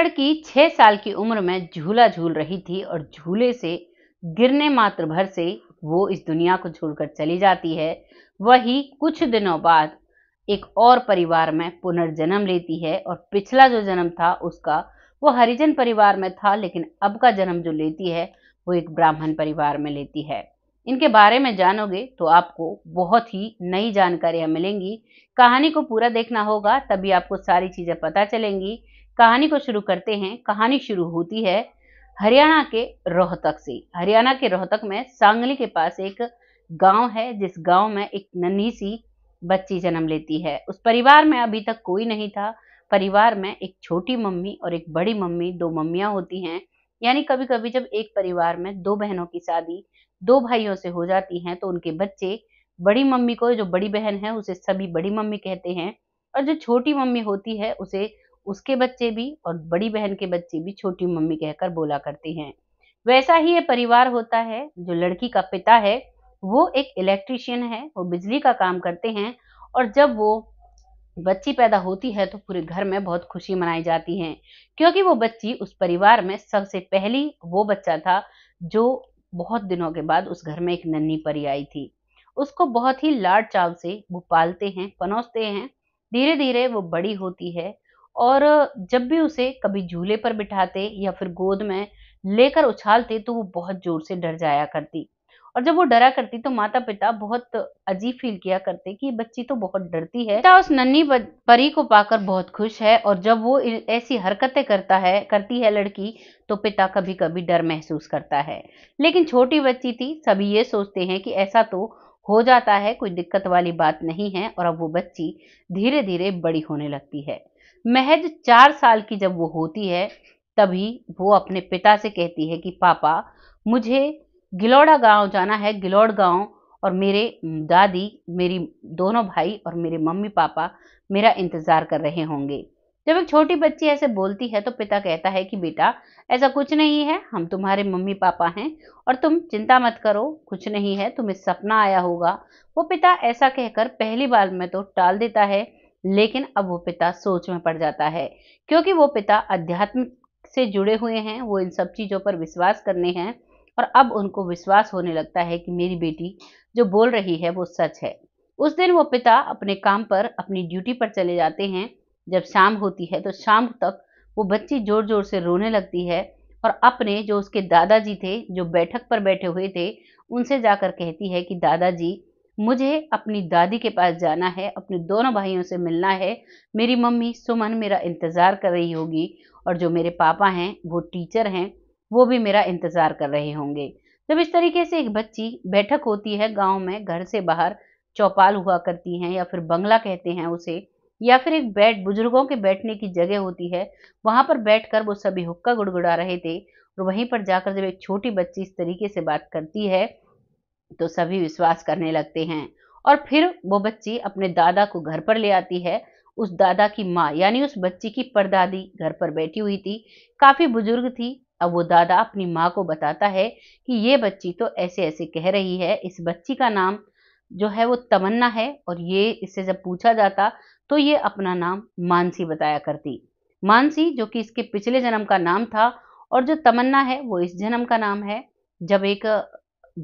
लड़की 6 साल की उम्र में झूला झूल रही थी और झूले से गिरने मात्र भर से वो इस दुनिया को छोड़कर चली जाती है। वही कुछ दिनों बाद एक और परिवार में पुनर्जन्म लेती है और पिछला जो जन्म था उसका वो हरिजन परिवार में था, लेकिन अब का जन्म जो लेती है वो एक ब्राह्मण परिवार में लेती है। इनके बारे में जानोगे तो आपको बहुत ही नई जानकारियां मिलेंगी। कहानी को पूरा देखना होगा, तभी आपको सारी चीजें पता चलेंगी। कहानी को शुरू करते हैं। कहानी शुरू होती है हरियाणा के रोहतक से। हरियाणा के रोहतक में सांगली के पास एक गांव है, जिस गांव में एक नन्ही सी बच्ची जन्म लेती है। उस परिवार में अभी तक कोई नहीं था। परिवार में एक छोटी मम्मी और एक बड़ी मम्मी, दो मम्मियां होती हैं। यानी कभी कभी जब एक परिवार में दो बहनों की शादी दो भाइयों से हो जाती हैं तो उनके बच्चे बड़ी मम्मी को, जो बड़ी बहन है उसे सभी बड़ी मम्मी कहते हैं, और जो छोटी मम्मी होती है उसे उसके बच्चे भी और बड़ी बहन के बच्चे भी छोटी मम्मी कहकर बोला करते हैं। वैसा ही ये परिवार होता है। जो लड़की का पिता है वो एक इलेक्ट्रिशियन है, वो बिजली का काम करते हैं। और जब वो बच्ची पैदा होती है तो पूरे घर में बहुत खुशी मनाई जाती है, क्योंकि वो बच्ची उस परिवार में सबसे पहली वो बच्चा था जो बहुत दिनों के बाद उस घर में एक नन्ही परी आई थी। उसको बहुत ही लाड चाव से वो पालते हैं, पनोसते हैं। धीरे धीरे वो बड़ी होती है और जब भी उसे कभी झूले पर बिठाते या फिर गोद में लेकर उछालते तो वो बहुत जोर से डर जाया करती। और जब वो डरा करती तो माता पिता बहुत अजीब फील किया करते कि ये बच्ची तो बहुत डरती है। पिता उस नन्ही परी को पाकर बहुत खुश है, और जब वो ऐसी हरकतें करती है लड़की, तो पिता कभी कभी डर महसूस करता है। लेकिन छोटी बच्ची थी, सभी ये सोचते हैं कि ऐसा तो हो जाता है, कोई दिक्कत वाली बात नहीं है। और अब वो बच्ची धीरे धीरे बड़ी होने लगती है। महज 4 साल की जब वो होती है तभी वो अपने पिता से कहती है कि पापा, मुझे गिलौड़ा गांव जाना है, गिलौड़ गांव, और मेरे दादी, मेरी दोनों भाई और मेरे मम्मी पापा मेरा इंतजार कर रहे होंगे। जब एक छोटी बच्ची ऐसे बोलती है तो पिता कहता है कि बेटा, ऐसा कुछ नहीं है, हम तुम्हारे मम्मी पापा हैं और तुम चिंता मत करो, कुछ नहीं है, तुम्हें सपना आया होगा। वो पिता ऐसा कहकर पहली बार में तो टाल देता है, लेकिन अब वो पिता सोच में पड़ जाता है, क्योंकि वो पिता अध्यात्म से जुड़े हुए हैं, वो इन सब चीजों पर विश्वास करने हैं। और अब उनको विश्वास होने लगता है कि मेरी बेटी जो बोल रही है वो सच है। उस दिन वो पिता अपने काम पर, अपनी ड्यूटी पर चले जाते हैं। जब शाम होती है तो शाम तक वो बच्ची जोर जोर से रोने लगती है और अपने जो उसके दादाजी थे, जो बैठक पर बैठे हुए थे, उनसे जाकर कहती है कि दादाजी, मुझे अपनी दादी के पास जाना है, अपने दोनों भाइयों से मिलना है। मेरी मम्मी सुमन मेरा इंतजार कर रही होगी, और जो मेरे पापा हैं वो टीचर हैं, वो भी मेरा इंतजार कर रहे होंगे। जब इस तरीके से एक बच्ची बैठक होती है गांव में, घर से बाहर चौपाल हुआ करती हैं या फिर बंगला कहते हैं उसे, या फिर एक बुजुर्गों के बैठने की जगह होती है, वहां पर बैठकर वो सभी हुक्का गुड़गुड़ा रहे थे। और वहीं पर जाकर जब एक छोटी बच्ची इस तरीके से बात करती है तो सभी विश्वास करने लगते हैं। और फिर वो बच्ची अपने दादा को घर पर ले आती है। उस दादा की माँ, यानी उस बच्ची की परदादी घर पर बैठी हुई थी, काफी बुजुर्ग थी। अब वो दादा अपनी माँ को बताता है कि ये बच्ची तो ऐसे ऐसे कह रही है, इस बच्ची का नाम जो है वो तमन्ना है, और ये इससे जब पूछा जाता तो ये अपना नाम मानसी बताया करती। मानसी जो कि इसके पिछले जन्म का नाम था, और जो तमन्ना है वो इस जन्म का नाम है। जब एक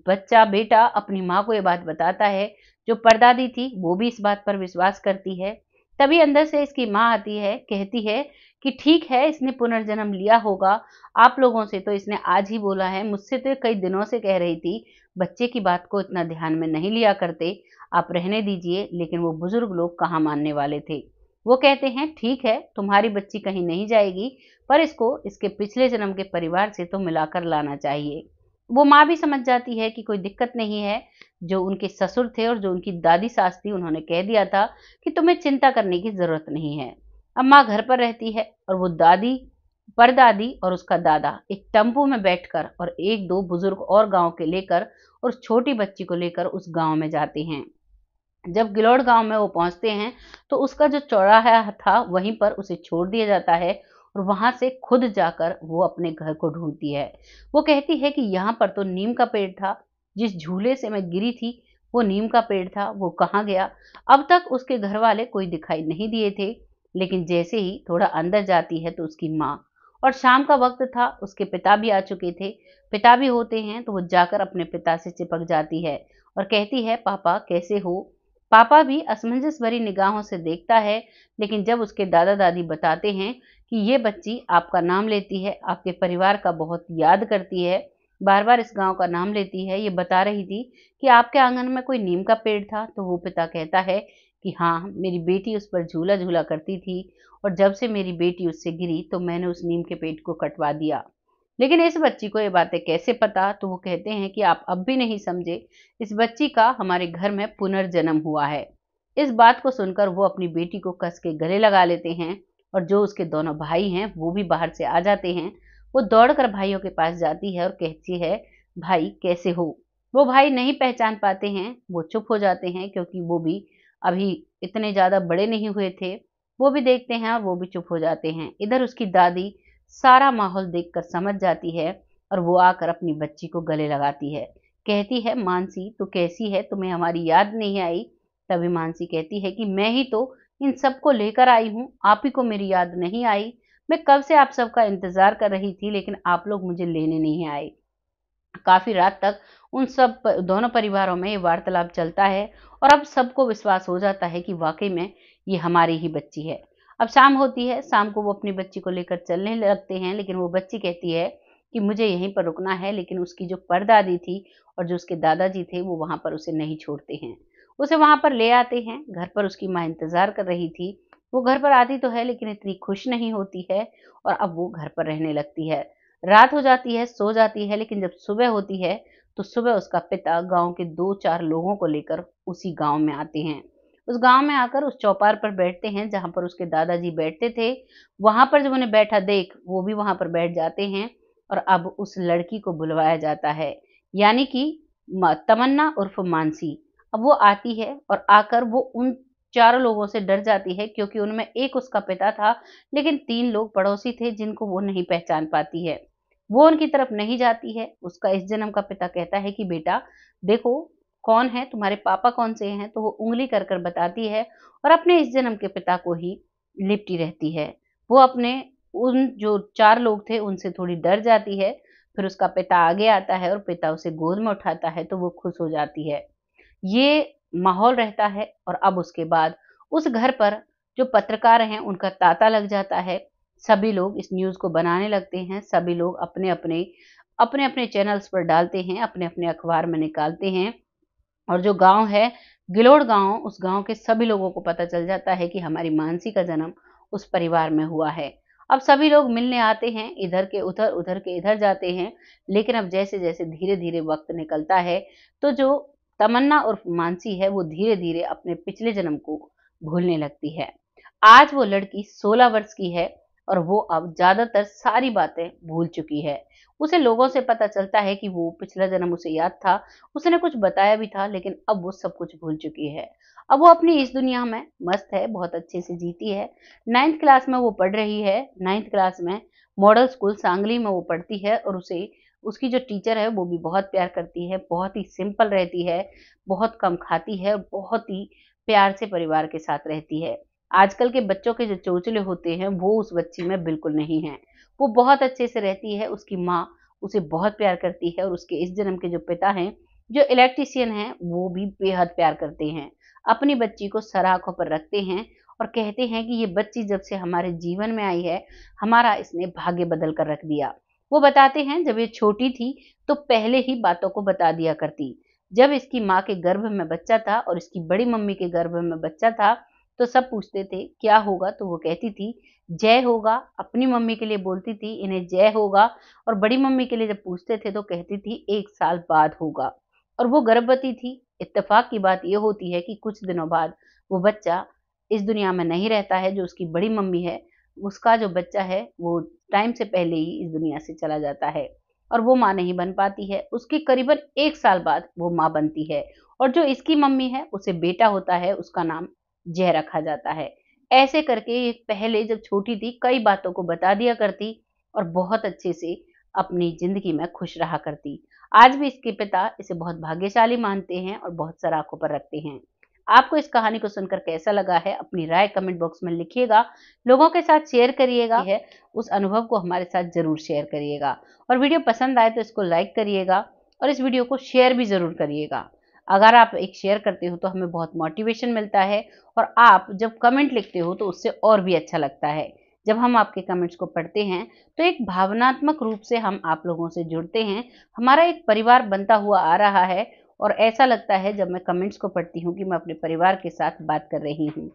बच्चा बेटा अपनी माँ को ये बात बताता है, जो परदादी थी वो भी इस बात पर विश्वास करती है। तभी अंदर से इसकी माँ आती है, कहती है कि ठीक है, इसने पुनर्जन्म लिया होगा, आप लोगों से तो इसने आज ही बोला है, मुझसे तो कई दिनों से कह रही थी। बच्चे की बात को इतना ध्यान में नहीं लिया करते, आप रहने दीजिए। लेकिन वो बुजुर्ग लोग कहाँ मानने वाले थे। वो कहते हैं ठीक है, तुम्हारी बच्ची कहीं नहीं जाएगी, पर इसको इसके पिछले जन्म के परिवार से तो मिलाकर लाना चाहिए। वो माँ भी समझ जाती है कि कोई दिक्कत नहीं है। जो उनके ससुर थे और जो उनकी दादी सास थी, उन्होंने कह दिया था कि तुम्हें चिंता करने की जरूरत नहीं है। अब माँ घर पर रहती है और वो दादी, परदादी और उसका दादा एक टेम्पो में बैठकर और एक दो बुजुर्ग और गांव के लेकर और उस छोटी बच्ची को लेकर उस गांव में जाते हैं। जब गिलौड़ गांव में वो पहुंचते हैं तो उसका जो चौराहा था वहीं पर उसे छोड़ दिया जाता है, और वहां से खुद जाकर वो अपने घर को ढूंढती है। वो कहती है कि यहाँ पर तो नीम का पेड़ था, जिस झूले से मैं गिरी थी वो नीम का पेड़ था, वो कहाँ गया। अब तक उसके घर वाले कोई दिखाई नहीं दिए थे, लेकिन जैसे ही थोड़ा अंदर जाती है तो उसकी माँ और शाम का वक्त था, उसके पिता भी आ चुके थे। पिता भी होते हैं तो वो जाकर अपने पिता से चिपक जाती है और कहती है, पापा कैसे हो? पापा भी असमंजस भरी निगाहों से देखता है, लेकिन जब उसके दादा दादी बताते हैं कि ये बच्ची आपका नाम लेती है, आपके परिवार का बहुत याद करती है, बार बार इस गांव का नाम लेती है, ये बता रही थी कि आपके आंगन में कोई नीम का पेड़ था, तो वो पिता कहता है कि हाँ, मेरी बेटी उस पर झूला झूला करती थी और जब से मेरी बेटी उससे गिरी तो मैंने उस नीम के पेड़ को कटवा दिया। लेकिन इस बच्ची को ये बातें कैसे पता? तो वो कहते हैं कि आप अब भी नहीं समझे, इस बच्ची का हमारे घर में पुनर्जन्म हुआ है। इस बात को सुनकर वो अपनी बेटी को कस के गले लगा लेते हैं और जो उसके दोनों भाई हैं वो भी बाहर से आ जाते हैं। वो दौड़कर भाइयों के पास जाती है और कहती है, भाई कैसे हो? वो भाई नहीं पहचान पाते हैं, वो चुप हो जाते हैं क्योंकि वो भी अभी इतने ज्यादा बड़े नहीं हुए थे। वो भी देखते हैं और वो भी चुप हो जाते हैं। इधर उसकी दादी सारा माहौल देखकर समझ जाती है और वो आकर अपनी बच्ची को गले लगाती है। कहती है, मानसी तू कैसी है, तुम्हें हमारी याद नहीं आई? तभी मानसी कहती है कि मैं ही तो इन सबको लेकर आई हूँ, आप ही को मेरी याद नहीं आई? मैं कब से आप सबका इंतजार कर रही थी, लेकिन आप लोग मुझे लेने नहीं आए। काफी रात तक उन दोनों परिवारों में ये वार्तालाप चलता है और अब सबको विश्वास हो जाता है कि वाकई में ये हमारी ही बच्ची है। अब शाम होती है, शाम को वो अपनी बच्ची को लेकर चलने लगते हैं, लेकिन वो बच्ची कहती है कि मुझे यहीं पर रुकना है, लेकिन उसकी जो परदादी थी और जो उसके दादाजी थे वो वहां पर उसे नहीं छोड़ते हैं। उसे वहां पर ले आते हैं। घर पर उसकी माँ इंतजार कर रही थी। वो घर पर आती तो है लेकिन इतनी खुश नहीं होती है और अब वो घर पर रहने लगती है। रात हो जाती है, सो जाती है, लेकिन जब सुबह होती है तो सुबह उसका पिता गांव के 2-4 लोगों को लेकर उसी गांव में आते हैं। उस गांव में आकर उस चौपार पर बैठते हैं जहां पर उसके दादाजी बैठते थे। वहां पर जब उन्हें बैठा देख वो भी वहां पर बैठ जाते हैं और अब उस लड़की को बुलवाया जाता है, यानी कि तमन्ना उर्फ मानसी। अब वो आती है और आकर वो उन चारों लोगों से डर जाती है क्योंकि उनमें एक उसका पिता था, लेकिन 3 लोग पड़ोसी थे जिनको वो नहीं पहचान पाती है। वो उनकी तरफ नहीं जाती है। उसका इस जन्म का पिता कहता है कि बेटा देखो, कौन है तुम्हारे पापा, कौन से हैं? तो वो उंगली कर कर बताती है और अपने इस जन्म के पिता को ही लिपटी रहती है। वो अपने उन जो 4 लोग थे उनसे थोड़ी डर जाती है। फिर उसका पिता आगे आता है और पिता उसे गोद में उठाता है तो वो खुश हो जाती है। ये माहौल रहता है और अब उसके बाद उस घर पर जो पत्रकार हैं उनका तांता लग जाता है। सभी लोग इस न्यूज़ को बनाने लगते हैं। सभी लोग अपने-अपने चैनल्स पर डालते हैं, अपने-अपने अखबार में निकालते हैं और जो गाँव है, गिलोड़ गाँव, उस गाँव के सभी लोगों को पता चल जाता है कि हमारी मानसी का जन्म उस परिवार में हुआ है। अब सभी लोग मिलने आते हैं, इधर के उधर, उधर के इधर जाते हैं, लेकिन अब जैसे-जैसे धीरे-धीरे वक़्त निकलता है, तो जो तमन्ना उर्फ मानसी है, वो धीरे-धीरे अपने पिछले जन्म को भूलने लगती है। आज वो लड़की 16 वर्ष की है और वो अब ज़्यादातर सारी बातें भूल चुकी है। उसे लोगों से पता चलता है कि वो पिछला जन्म उसे याद था, उसने कुछ बताया भी था, लेकिन अब वो सब कुछ भूल चुकी है। अब वो अपनी इस दुनिया में मस्त है, बहुत अच्छे से जीती है। 9th क्लास में वो पढ़ रही है। 9th क्लास में मॉडल स्कूल सांगली में वो पढ़ती है और उसे उसकी जो टीचर है वो भी बहुत प्यार करती है, बहुत ही सिंपल रहती है, बहुत कम खाती है और बहुत ही प्यार से परिवार के साथ रहती है। आजकल के बच्चों के जो चोचले होते हैं वो उस बच्ची में बिल्कुल नहीं है। वो बहुत अच्छे से रहती है, उसकी माँ उसे बहुत प्यार करती है और उसके इस जन्म के जो पिता हैं, जो इलेक्ट्रीशियन हैं, वो भी बेहद प्यार करते हैं। अपनी बच्ची को सर आँखों पर रखते हैं और कहते हैं कि ये बच्ची जब से हमारे जीवन में आई है, हमारा इसने भाग्य बदल कर रख दिया। वो बताते हैं जब ये छोटी थी तो पहले ही बातों को बता दिया करती। जब इसकी माँ के गर्भ में बच्चा था और इसकी बड़ी मम्मी के गर्भ में बच्चा था, तो सब पूछते थे क्या होगा? तो वो कहती थी जय होगा। अपनी मम्मी के लिए बोलती थी इन्हें जय होगा और बड़ी मम्मी के लिए जब पूछते थे तो कहती थी 1 साल बाद होगा। और वो गर्भवती थी। इत्तेफाक की बात ये होती है कि कुछ दिनों बाद वो बच्चा इस दुनिया में नहीं रहता है। जो उसकी बड़ी मम्मी है, उसका जो बच्चा है वो टाइम से पहले ही इस दुनिया से चला जाता है और वो माँ नहीं बन पाती है। उसके करीबन 1 साल बाद वो माँ बनती है और जो इसकी मम्मी है उसे बेटा होता है, उसका नाम जय रखा जाता है। ऐसे करके ये पहले जब छोटी थी कई बातों को बता दिया करती और बहुत अच्छे से अपनी ज़िंदगी में खुश रहा करती। आज भी इसके पिता इसे बहुत भाग्यशाली मानते हैं और बहुत सर आँखों पर रखते हैं। आपको इस कहानी को सुनकर कैसा लगा है, अपनी राय कमेंट बॉक्स में लिखिएगा, लोगों के साथ शेयर करिएगा, उस अनुभव को हमारे साथ ज़रूर शेयर करिएगा। और वीडियो पसंद आए तो इसको लाइक करिएगा और इस वीडियो को शेयर भी ज़रूर करिएगा। अगर आप एक शेयर करते हो तो हमें बहुत मोटिवेशन मिलता है और आप जब कमेंट लिखते हो तो उससे और भी अच्छा लगता है। जब हम आपके कमेंट्स को पढ़ते हैं तो एक भावनात्मक रूप से हम आप लोगों से जुड़ते हैं, हमारा एक परिवार बनता हुआ आ रहा है और ऐसा लगता है जब मैं कमेंट्स को पढ़ती हूँ कि मैं अपने परिवार के साथ बात कर रही हूँ।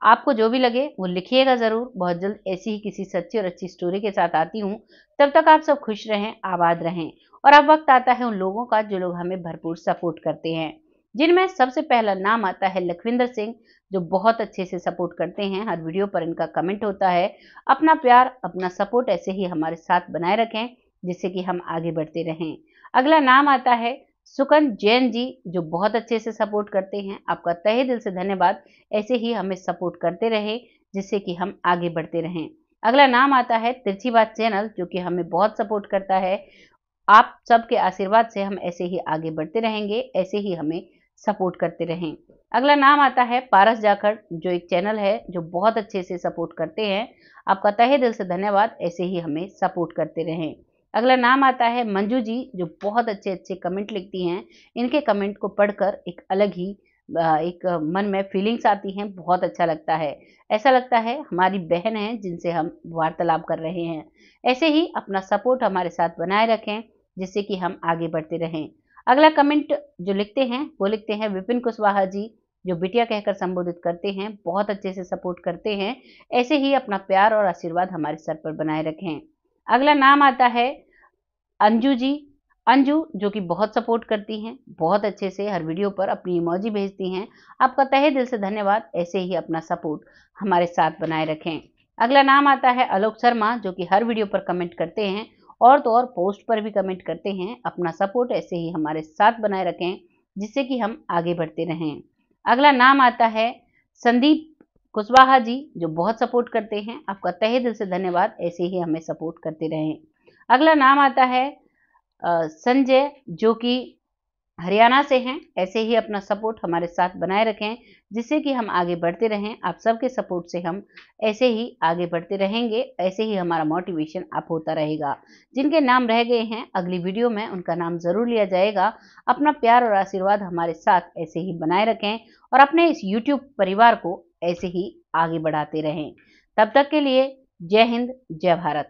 आपको जो भी लगे वो लिखिएगा ज़रूर। बहुत जल्द ऐसी ही किसी सच्ची और अच्छी स्टोरी के साथ आती हूँ। तब तक आप सब खुश रहें, आबाद रहें। और अब वक्त आता है उन लोगों का जो लोग हमें भरपूर सपोर्ट करते हैं, जिनमें सबसे पहला नाम आता है लखविंदर सिंह, जो बहुत अच्छे से सपोर्ट करते हैं। हर वीडियो पर इनका कमेंट होता है। अपना प्यार, अपना सपोर्ट ऐसे ही हमारे साथ बनाए रखें, जिससे कि हम आगे बढ़ते रहें। अगला नाम आता है सुकन जैन जी, जो बहुत अच्छे से सपोर्ट करते हैं। आपका तहे दिल से धन्यवाद। ऐसे ही हमें सपोर्ट करते रहे, जिससे कि हम आगे बढ़ते रहें। अगला नाम आता है तिरछी बात चैनल, जो कि हमें बहुत सपोर्ट करता है। आप सबके आशीर्वाद से हम ऐसे ही आगे बढ़ते रहेंगे, ऐसे ही हमें सपोर्ट करते रहें। अगला नाम आता है पारस जाखड़, जो एक चैनल है जो बहुत अच्छे से सपोर्ट करते हैं। आपका तहे दिल से धन्यवाद। ऐसे ही हमें सपोर्ट करते रहें। अगला नाम आता है मंजू जी, जो बहुत अच्छे अच्छे कमेंट लिखती हैं। इनके कमेंट को पढ़कर एक अलग ही एक मन में फीलिंग्स आती हैं, बहुत अच्छा लगता है। ऐसा लगता है हमारी बहन है जिनसे हम वार्तालाप कर रहे हैं। ऐसे ही अपना सपोर्ट हमारे साथ बनाए रखें, जिससे कि हम आगे बढ़ते रहें। अगला कमेंट जो लिखते हैं वो लिखते हैं विपिन कुशवाहा जी, जो बिटिया कहकर संबोधित करते हैं, बहुत अच्छे से सपोर्ट करते हैं। ऐसे ही अपना प्यार और आशीर्वाद हमारे सर पर बनाए रखें। अगला नाम आता है अंजू जी। अंजू जो कि बहुत सपोर्ट करती हैं, बहुत अच्छे से हर वीडियो पर अपनी इमोजी भेजती हैं। आपका तहे दिल से धन्यवाद। ऐसे ही अपना सपोर्ट हमारे साथ बनाए रखें। अगला नाम आता है आलोक शर्मा, जो कि हर वीडियो पर कमेंट करते हैं और तो और पोस्ट पर भी कमेंट करते हैं। अपना सपोर्ट ऐसे ही हमारे साथ बनाए रखें, जिससे कि हम आगे बढ़ते रहें। अगला नाम आता है संदीप कुशवाहा जी, जो बहुत सपोर्ट करते हैं। आपका तहे दिल से धन्यवाद। ऐसे ही हमें सपोर्ट करते रहें। अगला नाम आता है संजय, जो कि हरियाणा से हैं। ऐसे ही अपना सपोर्ट हमारे साथ बनाए रखें, जिससे कि हम आगे बढ़ते रहें। आप सबके सपोर्ट से हम ऐसे ही आगे बढ़ते रहेंगे, ऐसे ही हमारा मोटिवेशन अप होता रहेगा। जिनके नाम रह गए हैं अगली वीडियो में उनका नाम ज़रूर लिया जाएगा। अपना प्यार और आशीर्वाद हमारे साथ ऐसे ही बनाए रखें और अपने इस यूट्यूब परिवार को ऐसे ही आगे बढ़ाते रहें। तब तक के लिए जय हिंद, जय भारत।